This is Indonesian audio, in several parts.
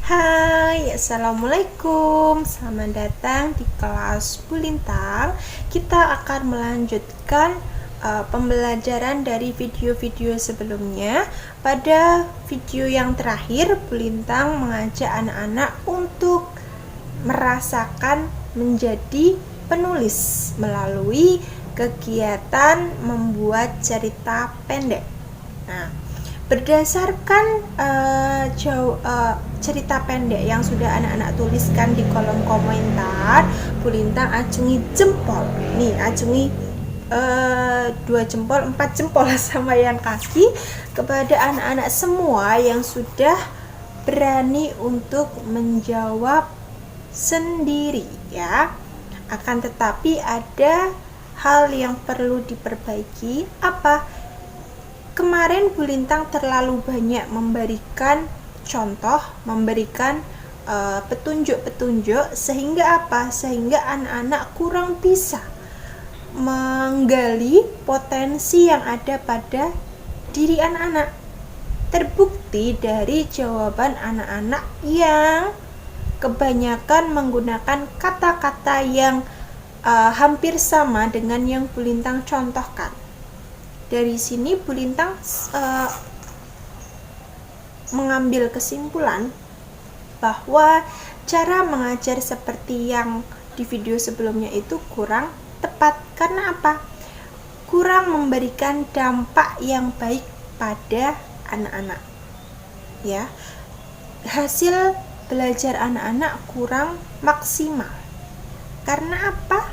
Hai, Assalamualaikum. Selamat datang di kelas Bulintang. Kita akan melanjutkan pembelajaran dari video-video sebelumnya. Pada video yang terakhir, Bulintang mengajak anak-anak untuk merasakan menjadi penulis melalui kegiatan membuat cerita pendek. Nah, berdasarkan cerita pendek yang sudah anak-anak tuliskan di kolom komentar, Bulintang acungi jempol. Nih, acungi 2 jempol, 4 jempol sama yang kaki kepada anak-anak semua yang sudah berani untuk menjawab sendiri ya. Akan tetapi ada hal yang perlu diperbaiki. Apa? Kemarin Bulintang terlalu banyak memberikan contoh, memberikan petunjuk-petunjuk sehingga apa? Sehingga anak-anak kurang bisa menggali potensi yang ada pada diri anak-anak. Terbukti dari jawaban anak-anak yang kebanyakan menggunakan kata-kata yang hampir sama dengan yang Bulintang contohkan. Dari sini Bulintang mengambil kesimpulan bahwa cara mengajar seperti yang di video sebelumnya itu kurang tepat. Karena apa? Kurang memberikan dampak yang baik pada anak-anak. Ya. Hasil belajar anak-anak kurang maksimal. Karena apa?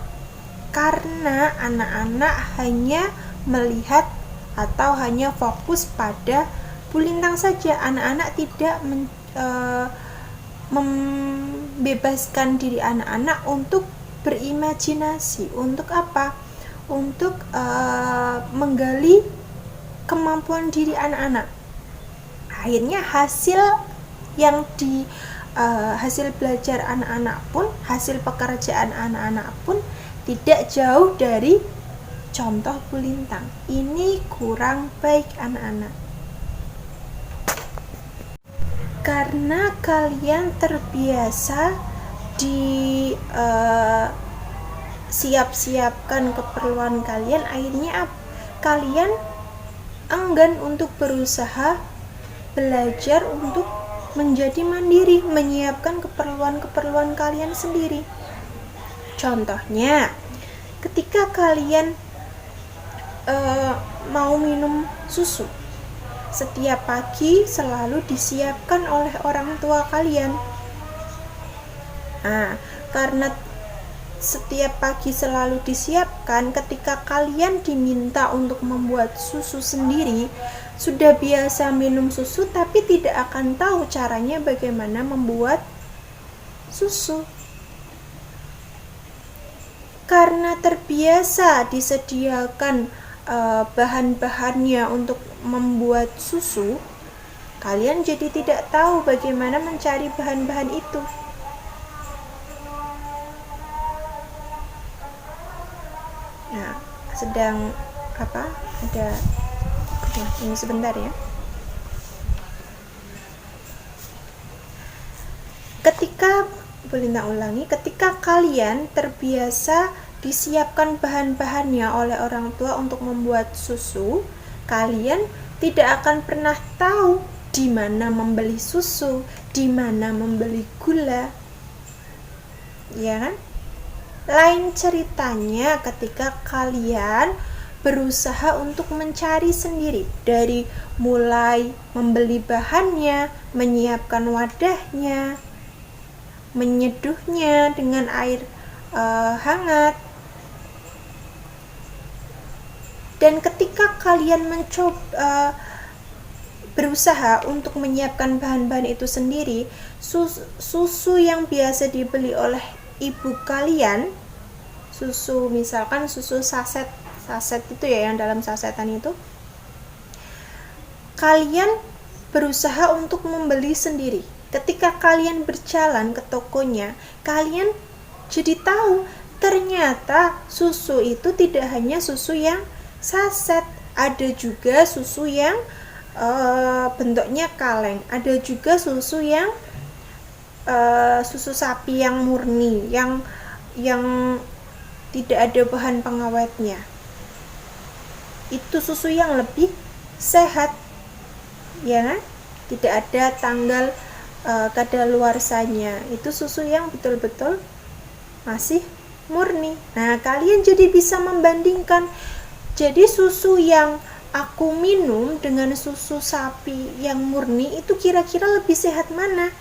Karena anak-anak hanya melihat atau hanya fokus pada Bulintang saja. Anak-anak tidak membebaskan diri anak-anak untuk berimajinasi. Untuk apa? Untuk menggali kemampuan diri anak-anak. Akhirnya hasil belajar anak-anak pun, hasil pekerjaan anak-anak pun tidak jauh dari contoh Bulintang. Ini kurang baik anak-anak. Karena kalian terbiasa siap-siapkan keperluan kalian, akhirnya kalian enggan untuk berusaha belajar untuk menjadi mandiri, menyiapkan keperluan kalian sendiri. Contohnya, ketika kalian mau minum susu, setiap pagi selalu disiapkan oleh orang tua kalian. Nah, karena setiap pagi selalu disiapkan, ketika kalian diminta untuk membuat susu sendiri, sudah biasa minum susu tapi tidak akan tahu caranya bagaimana membuat susu. Karena terbiasa disediakan bahan-bahannya untuk membuat susu, kalian jadi tidak tahu bagaimana mencari bahan-bahan itu. Nah, sedang apa? Ini sebentar ya. Ketika kalian terbiasa disiapkan bahan-bahannya oleh orang tua untuk membuat susu, kalian tidak akan pernah tahu di mana membeli susu, di mana membeli gula. Ya kan? Lain ceritanya ketika kalian berusaha untuk mencari sendiri, dari mulai membeli bahannya, menyiapkan wadahnya, menyeduhnya dengan air hangat. Dan ketika kalian berusaha untuk menyiapkan bahan-bahan itu sendiri, susu yang biasa dibeli oleh ibu kalian, susu misalkan susu saset itu ya, yang dalam sasetan itu, kalian berusaha untuk membeli sendiri. Ketika kalian berjalan ke tokonya, kalian jadi tahu ternyata susu itu tidak hanya susu yang saset, ada juga susu yang bentuknya kaleng, ada juga susu yang susu sapi yang murni, yang tidak ada bahan pengawetnya. Itu susu yang lebih sehat, ya kan? Tidak ada tanggal kadaluarsanya. Itu susu yang betul-betul masih murni. Nah, kalian jadi bisa membandingkan. Jadi susu yang aku minum dengan susu sapi yang murni itu kira-kira lebih sehat mana?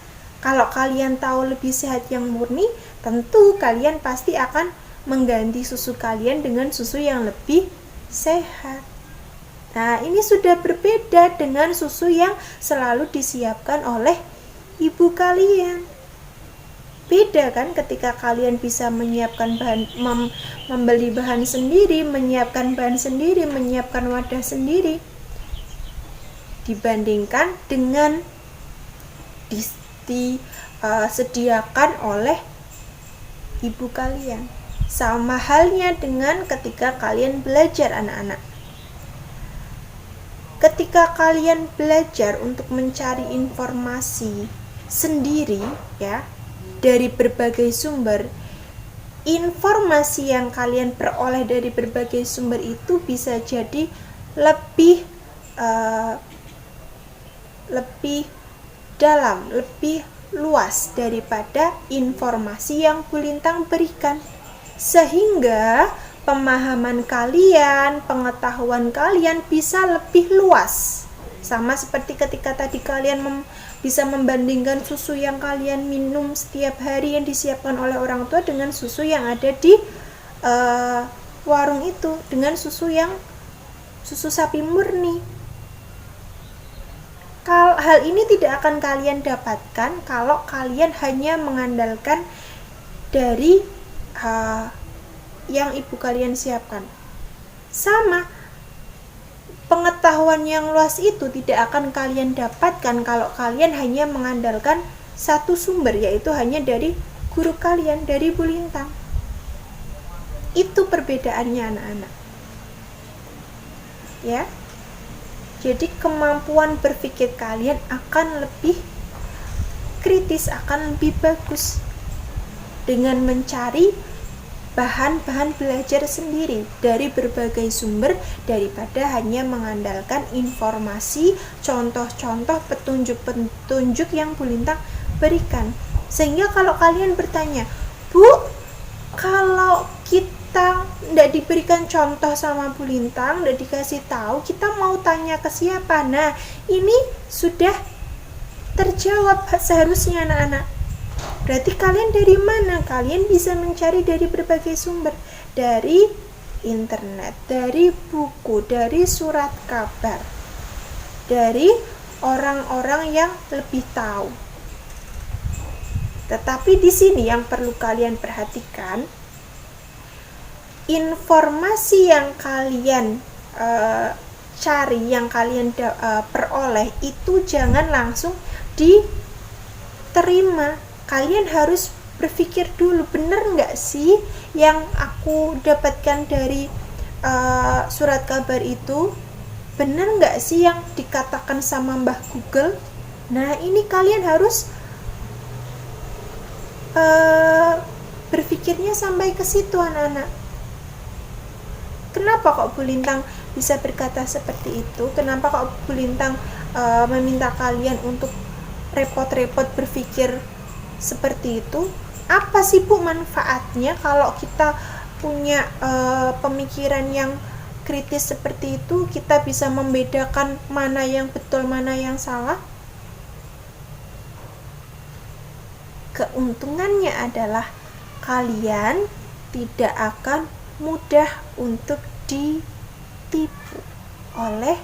Kalau kalian tahu lebih sehat yang murni, tentu kalian pasti akan mengganti susu kalian dengan susu yang lebih sehat. Nah, ini sudah berbeda dengan susu yang selalu disiapkan oleh ibu kalian. Beda kan ketika kalian bisa menyiapkan bahan, membeli bahan sendiri, menyiapkan bahan sendiri, menyiapkan wadah sendiri, dibandingkan dengan disediakan oleh ibu kalian. Sama halnya dengan ketika kalian belajar, anak-anak. Ketika kalian belajar untuk mencari informasi sendiri, ya, dari berbagai sumber, informasi yang kalian peroleh dari berbagai sumber itu bisa jadi lebih dalam, lebih luas daripada informasi yang Bu Lintang berikan, sehingga pemahaman kalian, pengetahuan kalian bisa lebih luas. Sama seperti ketika tadi kalian bisa membandingkan susu yang kalian minum setiap hari yang disiapkan oleh orang tua dengan susu yang ada di warung itu, dengan susu sapi murni. Hal ini tidak akan kalian dapatkan kalau kalian hanya mengandalkan dari yang ibu kalian siapkan. Sama, pengetahuan yang luas itu tidak akan kalian dapatkan kalau kalian hanya mengandalkan satu sumber, yaitu hanya dari guru kalian, dari Bu Lintang. Itu perbedaannya, anak-anak. Ya. Jadi kemampuan berpikir kalian akan lebih kritis, akan lebih bagus dengan mencari bahan-bahan belajar sendiri dari berbagai sumber daripada hanya mengandalkan informasi, contoh-contoh, petunjuk-petunjuk yang Bu Lintang berikan. Sehingga kalau kalian bertanya, Bu, kalau kita tidak diberikan contoh sama Bu Lintang, tidak dikasih tahu, kita mau tanya ke siapa? Nah, ini sudah terjawab seharusnya, anak-anak. Berarti kalian dari mana? Kalian bisa mencari dari berbagai sumber, dari internet, dari buku, dari surat kabar, dari orang-orang yang lebih tahu. Tetapi di sini yang perlu kalian perhatikan, informasi yang kalian cari, yang kalian peroleh itu jangan langsung diterima. Kalian harus berpikir dulu, bener nggak sih yang aku dapatkan dari surat kabar itu? Bener nggak sih yang dikatakan sama Mbah Google? Nah, ini kalian harus berpikirnya sampai ke situ, anak-anak. Kenapa kok Bu Lintang bisa berkata seperti itu? Kenapa kok Bu Lintang meminta kalian untuk repot-repot berpikir seperti itu? Apa sih Bu manfaatnya kalau kita punya pemikiran yang kritis seperti itu? Kita bisa membedakan mana yang betul, mana yang salah. Keuntungannya adalah kalian tidak akan mudah untuk ditipu oleh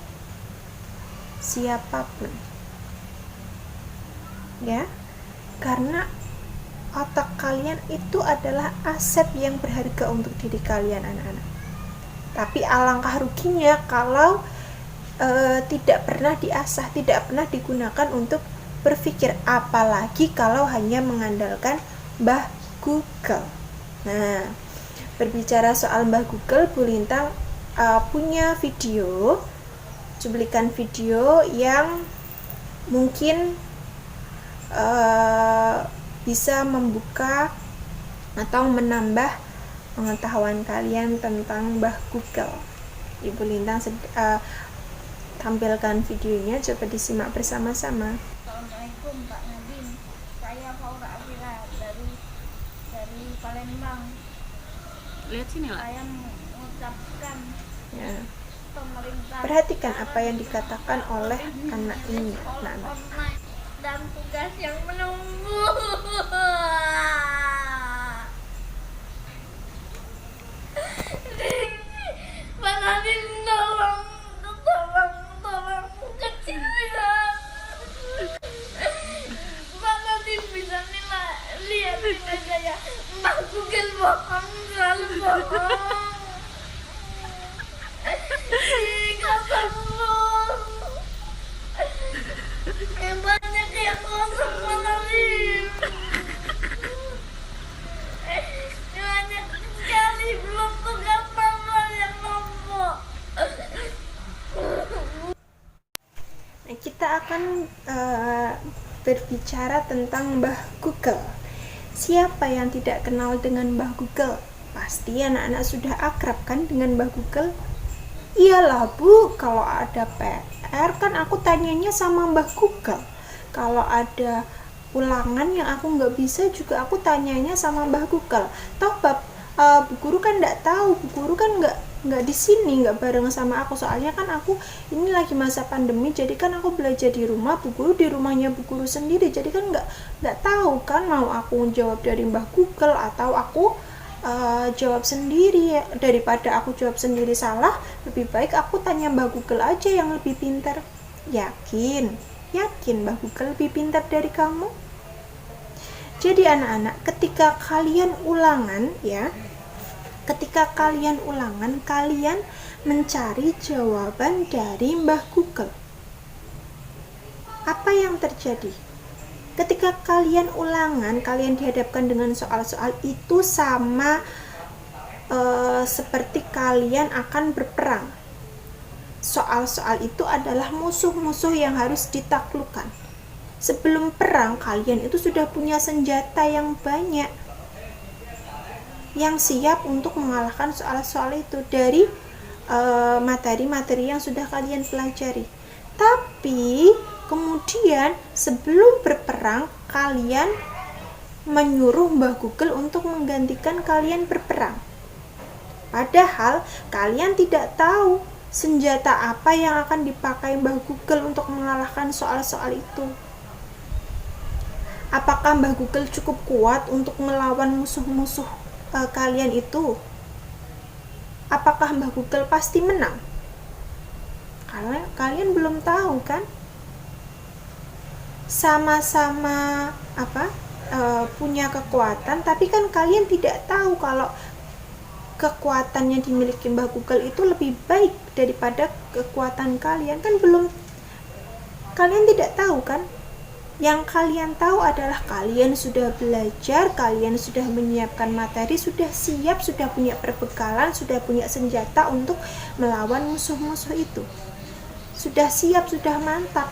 siapapun, ya, karena otak kalian itu adalah aset yang berharga untuk diri kalian, anak-anak. Tapi alangkah ruginya kalau tidak pernah diasah, tidak pernah digunakan untuk berpikir, apalagi kalau hanya mengandalkan Mbah Google. Nah, berbicara soal Mbah Google, Bu Lintang punya video, cuplikan video yang mungkin bisa membuka atau menambah pengetahuan kalian tentang Mbah Google. Ibu Lintang tampilkan videonya, coba disimak bersama-sama. Assalamualaikum Pak Nadiem, saya Faura Afila dari Palembang. Lihat sini lah. Saya mengucapkan Ya. pemerintah Perhatikan apa yang dikatakan oleh anak ini, anak-anak. online dan tugas yang menunggu. Pak Nadiem, tolong kecil ya. Pak Nadiem bisa lihat nilai saya. Mbak Google bohong, selalu bohong. Kata bohong. Banyak yang kosong Pak Nadiem. Banyak sekali belum tugas apa yang nombok. Nah, kita akan berbicara tentang Mbah Google. Siapa yang tidak kenal dengan Mbah Google? Pasti anak-anak sudah akrab kan dengan Mbah Google? Iyalah Bu, kalau ada PR kan aku tanyanya sama Mbah Google. Kalau ada ulangan yang aku nggak bisa juga aku tanyanya sama Mbah Google. Toh Bu Guru kan nggak tahu, Bu Guru kan nggak di sini, nggak bareng sama aku, soalnya kan aku ini lagi masa pandemi, jadi kan aku belajar di rumah, Bu Guru di rumahnya Bu Guru sendiri, jadi kan nggak tahu kan mau aku jawab dari Mbah Google atau aku jawab sendiri. Daripada aku jawab sendiri salah, lebih baik aku tanya Mbah Google aja yang lebih pintar. Yakin Mbah Google lebih pintar dari kamu? Jadi anak-anak, ketika kalian ulangan, kalian mencari jawaban dari Mbah Google. Apa yang terjadi? Ketika kalian ulangan, kalian dihadapkan dengan soal-soal itu sama seperti kalian akan berperang. Soal-soal itu adalah musuh-musuh yang harus ditaklukkan. Sebelum perang, kalian itu sudah punya senjata yang banyak yang siap untuk mengalahkan soal-soal itu dari materi-materi yang sudah kalian pelajari. Tapi kemudian sebelum berperang, kalian menyuruh Mbah Google untuk menggantikan kalian berperang. Padahal kalian tidak tahu senjata apa yang akan dipakai Mbah Google untuk mengalahkan soal-soal itu. Apakah Mbah Google cukup kuat untuk melawan musuh-musuh kalian itu? Apakah Mbah Google pasti menang? Kalian belum tahu kan? Sama-sama punya kekuatan, tapi kan kalian tidak tahu kalau kekuatan yang dimiliki Mbah Google itu lebih baik daripada kekuatan kalian. Kan kalian tidak tahu kan? Yang kalian tahu adalah kalian sudah belajar, kalian sudah menyiapkan materi, sudah siap, sudah punya perbekalan, sudah punya senjata untuk melawan musuh-musuh itu. Sudah siap, sudah mantap.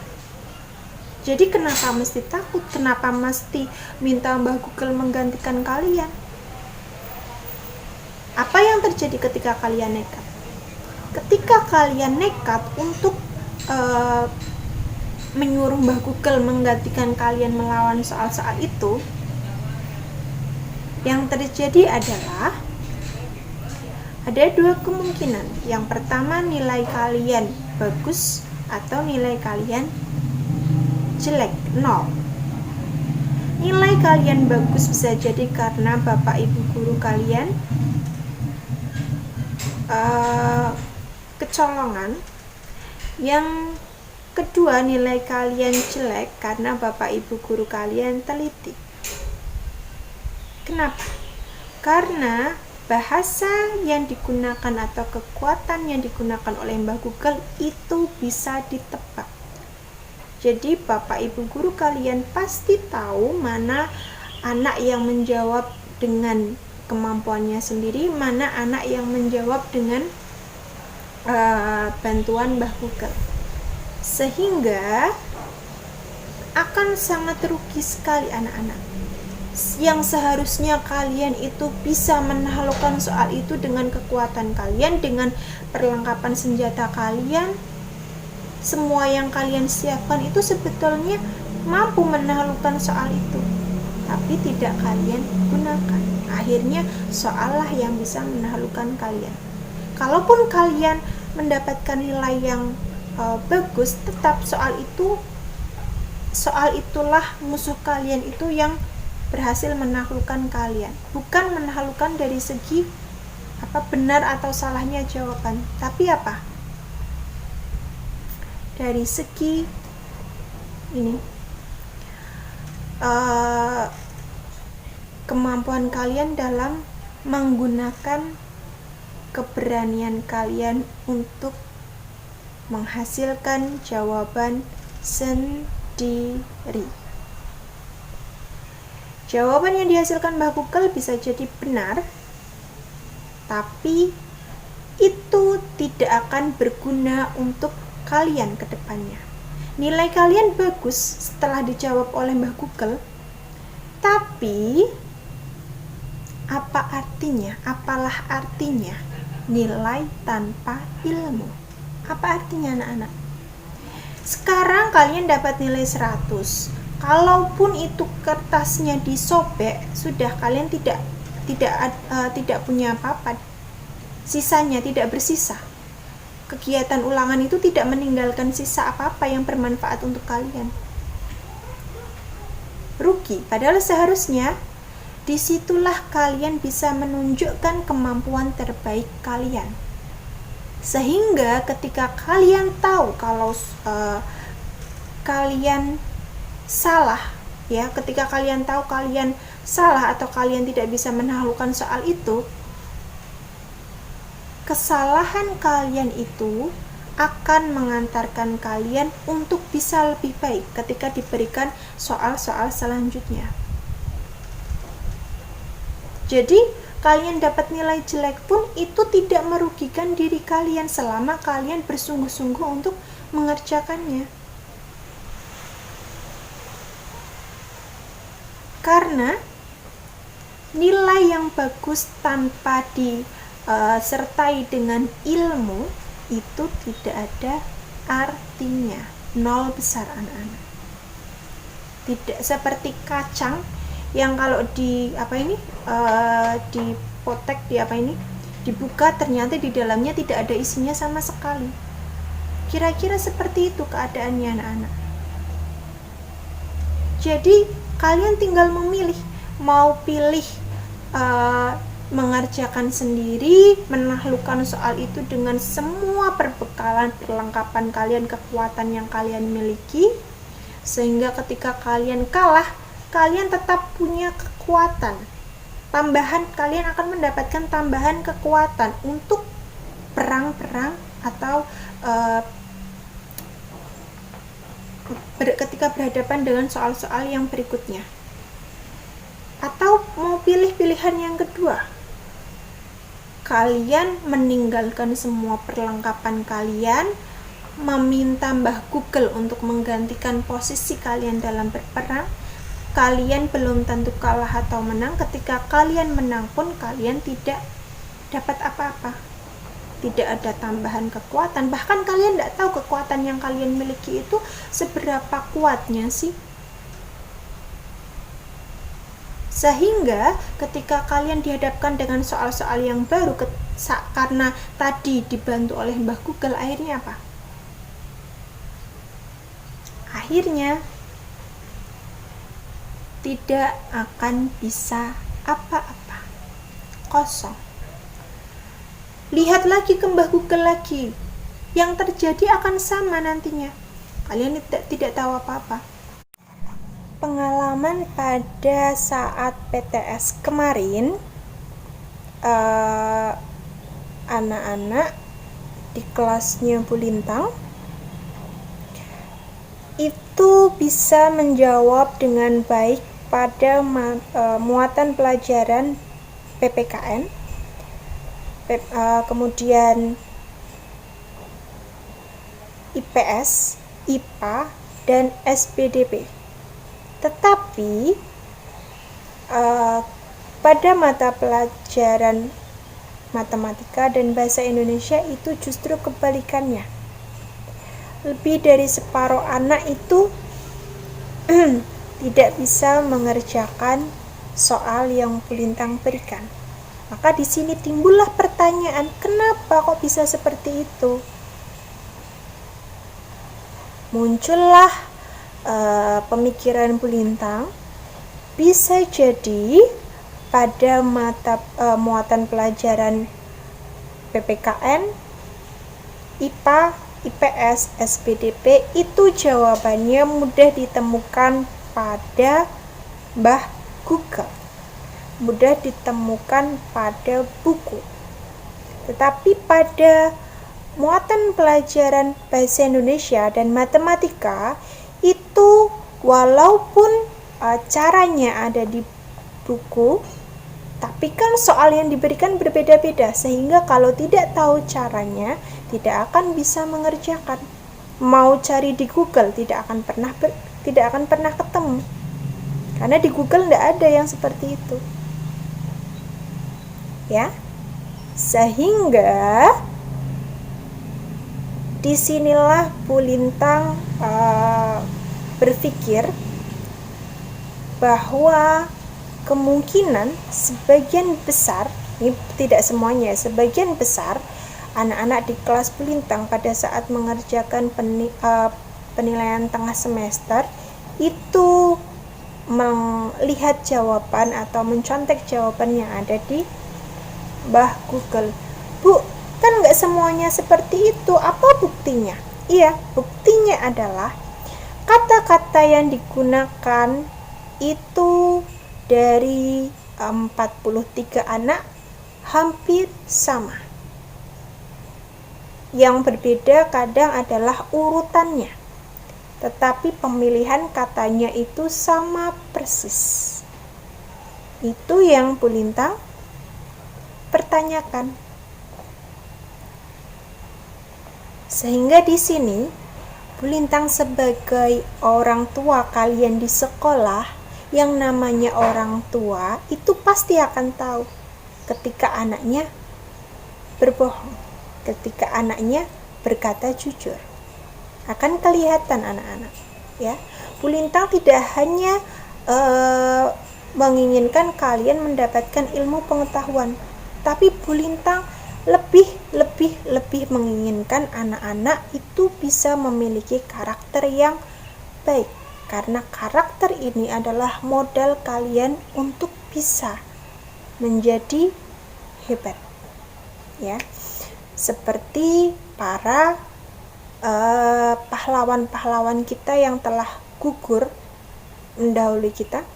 Jadi kenapa mesti takut? Kenapa mesti minta Mbah Google menggantikan kalian? Apa yang terjadi ketika kalian nekat? Ketika kalian nekat untuk menyuruh Mbah Google menggantikan kalian melawan soal-soal itu, yang terjadi adalah ada dua kemungkinan. Yang pertama, nilai kalian bagus atau nilai kalian jelek, 0. Nilai kalian bagus bisa jadi karena bapak ibu guru kalian kecolongan. Yang kedua, nilai kalian jelek karena bapak ibu guru kalian teliti. Kenapa? Karena bahasa yang digunakan atau kekuatan yang digunakan oleh Mbah Google itu bisa ditebak. Jadi bapak ibu guru kalian pasti tahu mana anak yang menjawab dengan kemampuannya sendiri, mana anak yang menjawab dengan bantuan Mbah Google. Sehingga akan sangat rugi sekali anak-anak. yang seharusnya kalian itu bisa menaklukkan soal itu dengan kekuatan kalian, dengan perlengkapan senjata kalian, semua yang kalian siapkan itu sebetulnya mampu menaklukkan soal itu, tapi tidak kalian gunakan. Akhirnya soal lah yang bisa menaklukkan kalian. Kalaupun kalian mendapatkan nilai yang bagus, tetap soal itulah musuh kalian itu yang berhasil menaklukkan kalian. Bukan menaklukkan dari segi benar atau salahnya jawaban, tapi dari segi ini kemampuan kalian dalam menggunakan keberanian kalian untuk menghasilkan jawaban sendiri. Jawaban yang dihasilkan Mbak Google bisa jadi benar, tapi itu tidak akan berguna untuk kalian ke depannya. Nilai kalian bagus setelah dijawab oleh Mbak Google, tapi apalah artinya nilai tanpa ilmu? Apa artinya anak-anak? Sekarang kalian dapat nilai 100. Kalaupun itu kertasnya disobek, sudah kalian tidak punya apa-apa. Sisanya tidak bersisa. Kegiatan ulangan itu tidak meninggalkan sisa apa-apa yang bermanfaat untuk kalian. Rugi. Padahal seharusnya disitulah kalian bisa menunjukkan kemampuan terbaik kalian. Sehingga ketika kalian tahu kalau kalian salah, ya, ketika kalian tahu kalian salah atau kalian tidak bisa menaklukkan soal itu, kesalahan kalian itu akan mengantarkan kalian untuk bisa lebih baik ketika diberikan soal-soal selanjutnya. Jadi kalian dapat nilai jelek pun itu tidak merugikan diri kalian selama kalian bersungguh-sungguh untuk mengerjakannya. Karena nilai yang bagus tanpa disertai dengan ilmu itu tidak ada artinya, nol besar anak-anak. Tidak seperti kacang yang kalau dipotek dibuka ternyata di dalamnya tidak ada isinya sama sekali. Kira-kira seperti itu keadaannya anak-anak. Jadi kalian tinggal memilih, mau pilih mengerjakan sendiri, menaklukkan soal itu dengan semua perbekalan, perlengkapan kalian, kekuatan yang kalian miliki, sehingga ketika kalian kalah, kalian tetap punya kekuatan tambahan, kalian akan mendapatkan tambahan kekuatan untuk perang-perang atau ketika berhadapan dengan soal-soal yang berikutnya. Atau mau pilih pilihan yang kedua, kalian meninggalkan semua perlengkapan kalian, meminta Mbah Google untuk menggantikan posisi kalian dalam berperang. Kalian belum tentu kalah atau menang. Ketika kalian menang pun kalian tidak dapat apa-apa, tidak ada tambahan kekuatan. Bahkan kalian tidak tahu kekuatan yang kalian miliki itu seberapa kuatnya sih. Sehingga ketika kalian dihadapkan dengan soal-soal yang baru, karena tadi dibantu oleh Mbah Google, akhirnya apa? Akhirnya tidak akan bisa apa-apa, kosong. Lihat lagi ke Mbah Google lagi, yang terjadi akan sama nantinya. Kalian tidak tahu apa-apa. Pengalaman pada saat PTS kemarin, anak-anak di kelasnya Bu Lintang itu bisa menjawab dengan baik pada muatan pelajaran PPKN, kemudian IPS, IPA, dan SPDP. Tetapi uh, pada mata pelajaran matematika dan bahasa Indonesia itu justru kebalikannya. Lebih dari separuh anak itu tidak bisa mengerjakan soal yang Bu Lintang berikan. Maka di sini timbullah pertanyaan, kenapa kok bisa seperti itu? Muncullah pemikiran Bu Lintang, bisa jadi pada mata muatan pelajaran PPKN, IPA, IPS, SPDP itu jawabannya mudah ditemukan pada Mbah Google, mudah ditemukan pada buku. Tetapi pada muatan pelajaran bahasa Indonesia dan matematika itu walaupun caranya ada di buku, tapi kan soal yang diberikan berbeda-beda, sehingga kalau tidak tahu caranya tidak akan bisa mengerjakan. Mau cari di Google tidak akan pernah ketemu, karena di Google tidak ada yang seperti itu, ya. Sehingga disinilah Bu Lintang berpikir bahwa kemungkinan sebagian besar, ini tidak semuanya, sebagian besar anak-anak di kelas Bu Lintang pada saat mengerjakan penilaian tengah semester itu melihat jawaban atau mencontek jawaban yang ada di Mbah Google. Bu, kan nggak semuanya seperti itu, apa buktinya? Iya, buktinya adalah kata-kata yang digunakan itu dari 43 anak hampir sama. Yang berbeda kadang adalah urutannya, tetapi pemilihan katanya itu sama persis. Itu yang Bu Lintang pertanyakan. Sehingga di sini Bu Lintang sebagai orang tua kalian di sekolah, yang namanya orang tua itu pasti akan tahu ketika anaknya berbohong, ketika anaknya berkata jujur. Akan kelihatan anak-anak, ya. Bu Lintang tidak hanya menginginkan kalian mendapatkan ilmu pengetahuan, tapi Bu Lintang lebih menginginkan anak-anak itu bisa memiliki karakter yang baik, karena karakter ini adalah modal kalian untuk bisa menjadi hebat, ya. Seperti para pahlawan-pahlawan kita yang telah gugur mendahului kita,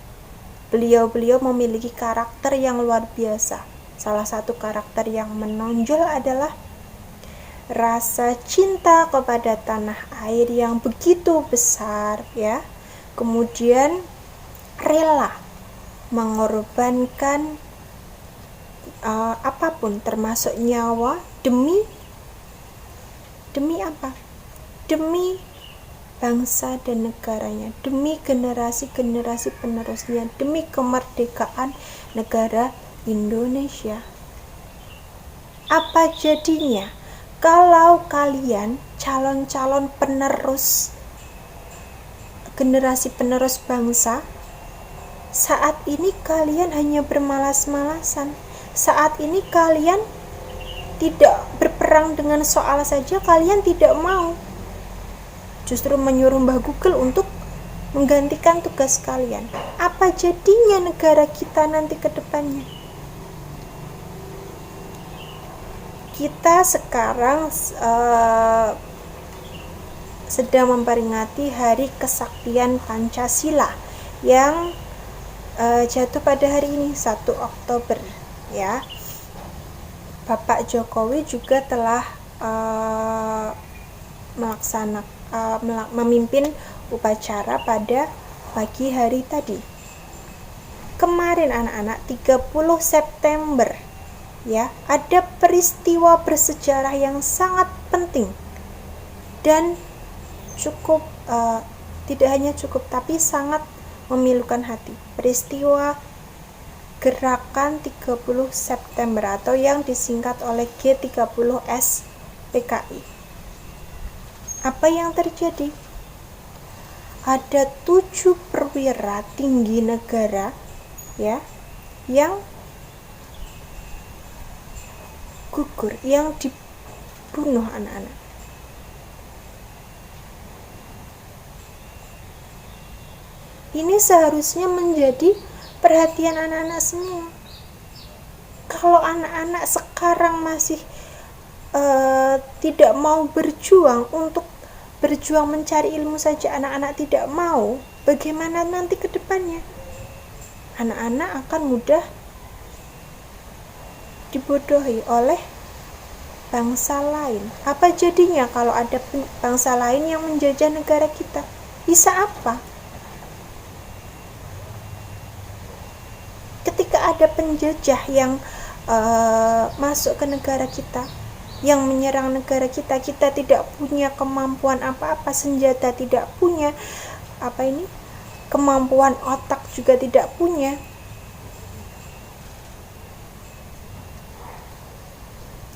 beliau-beliau memiliki karakter yang luar biasa. Salah satu karakter yang menonjol adalah rasa cinta kepada tanah air yang begitu besar, ya. Kemudian rela mengorbankan apapun termasuk nyawa demi apa? Demi bangsa dan negaranya, demi generasi-generasi penerusnya, demi kemerdekaan negara Indonesia. Apa jadinya kalau kalian calon-calon penerus, generasi penerus bangsa, saat ini kalian hanya bermalas-malasan, saat ini kalian tidak berperang dengan soal saja kalian tidak mau, justru menyuruh Mbah Google untuk menggantikan tugas kalian. Apa jadinya negara kita nanti ke depannya? Kita sekarang sedang memperingati Hari Kesaktian Pancasila yang jatuh pada hari ini, 1 Oktober, ya. Bapak Jokowi juga telah memimpin upacara pada pagi hari tadi. Kemarin anak-anak 30 September, ya, ada peristiwa bersejarah yang sangat penting dan cukup tidak hanya cukup tapi sangat memilukan hati. Peristiwa Gerakan 30 September atau yang disingkat oleh G30S PKI. Apa yang terjadi? Ada 7 perwira tinggi negara ya yang gugur, yang dibunuh anak-anak. Ini seharusnya menjadi perhatian anak-anak semua. Kalau anak-anak sekarang masih tidak mau berjuang untuk berjuang mencari ilmu saja, anak-anak tidak mau, bagaimana nanti ke depannya? Anak-anak akan mudah dibodohi oleh bangsa lain. Apa jadinya kalau ada bangsa lain yang menjajah negara kita? Bisa apa? Ketika ada penjajah yang masuk ke negara kita, yang menyerang negara kita, kita tidak punya kemampuan apa-apa, senjata tidak punya, kemampuan otak juga tidak punya.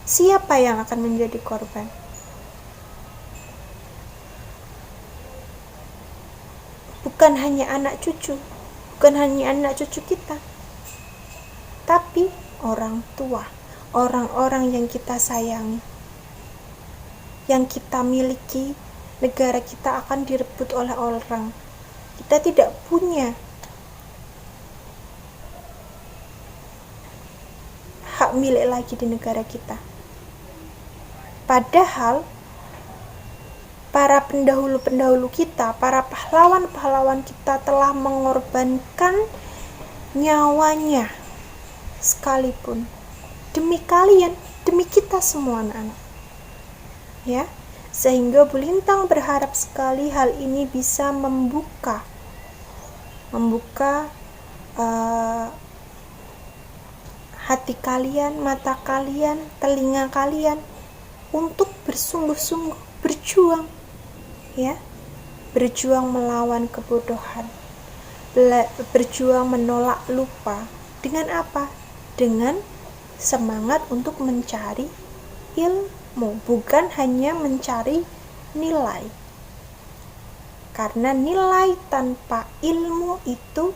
Siapa yang akan menjadi korban? Bukan hanya anak cucu, bukan hanya anak cucu kita, tapi orang tua, orang-orang yang kita sayangi, yang kita miliki. Negara kita akan direbut oleh orang. Kita tidak punya hak milik lagi di negara kita. Padahal para pendahulu-pendahulu kita, para pahlawan-pahlawan kita telah mengorbankan nyawanya sekalipun demi kalian, demi kita semua anak-anak. Ya, sehingga Bu Lintang berharap sekali hal ini bisa membuka hati kalian, mata kalian, telinga kalian untuk bersungguh-sungguh berjuang, ya, berjuang melawan kebodohan, berjuang menolak lupa. Dengan apa? Dengan semangat untuk mencari ilmu, bukan hanya mencari nilai. Karena nilai tanpa ilmu itu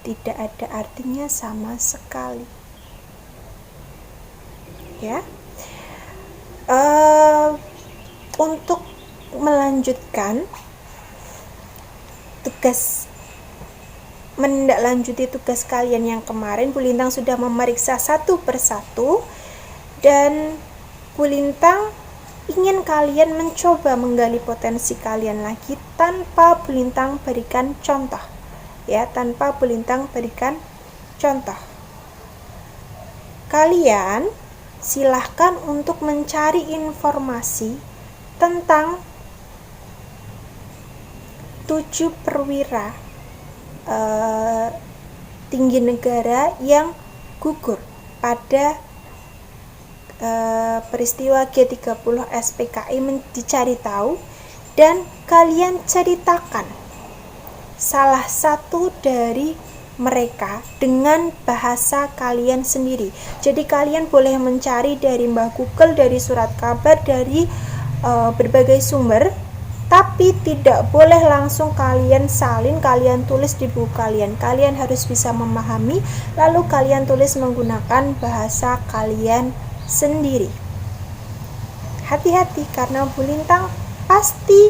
tidak ada artinya sama sekali. Ya. Untuk melanjutkan tugas, menindaklanjuti tugas kalian yang kemarin, Bu Lintang sudah memeriksa satu persatu, dan Bu Lintang ingin kalian mencoba menggali potensi kalian lagi tanpa Bu Lintang berikan contoh, ya, tanpa Bu Lintang berikan contoh. Kalian silahkan untuk mencari informasi tentang 7 perwira tinggi negara yang gugur pada peristiwa G30 SPKI. Dicari tahu dan kalian ceritakan salah satu dari mereka dengan bahasa kalian sendiri. Jadi kalian boleh mencari dari Mbah Google, dari surat kabar, dari berbagai sumber, tapi tidak boleh langsung kalian salin, kalian tulis di buku kalian. Kalian harus bisa memahami, lalu kalian tulis menggunakan bahasa kalian sendiri. Hati-hati, karena Bu Lintang pasti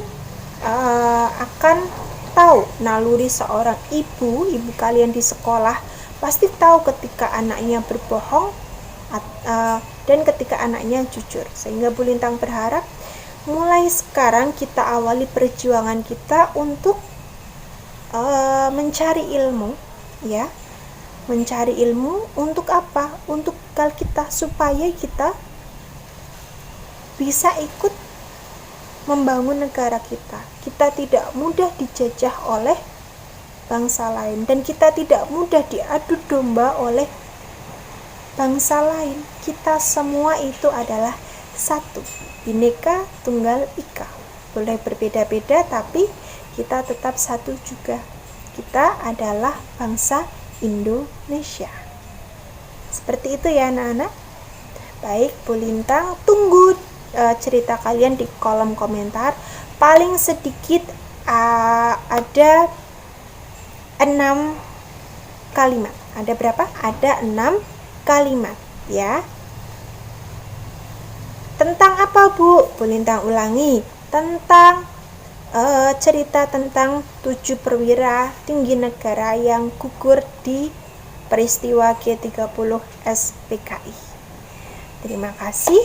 akan tahu naluri seorang ibu kalian di sekolah, pasti tahu ketika anaknya berbohong dan ketika anaknya jujur. Sehingga Bu Lintang berharap mulai sekarang kita awali perjuangan kita untuk mencari ilmu, ya, mencari ilmu untuk apa? Untuk kita, supaya kita bisa ikut membangun negara kita. Kita tidak mudah dijajah oleh bangsa lain, dan kita tidak mudah diadu domba oleh bangsa lain. Kita semua itu adalah satu, Bhinneka Tunggal Ika. Boleh berbeda-beda, tapi kita tetap satu juga. Kita adalah bangsa Indonesia. Seperti itu ya anak-anak. Baik, Bu Lintang tunggu cerita kalian di kolom komentar. Paling sedikit ada 6 kalimat. Ada berapa? Ada 6 kalimat ya. Tentang apa, Bu? Bu Lintang ulangi. Tentang cerita tentang 7 perwira tinggi negara yang gugur di peristiwa G30 SPKI. Terima kasih.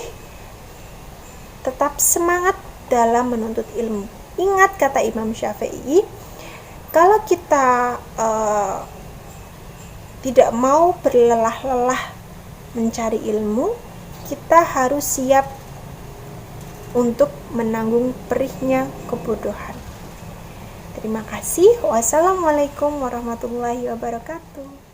Tetap semangat dalam menuntut ilmu. Ingat kata Imam Syafi'i, kalau kita tidak mau berlelah-lelah mencari ilmu, kita harus siap untuk menanggung perihnya kebodohan. Terima kasih. Wassalamualaikum warahmatullahi wabarakatuh.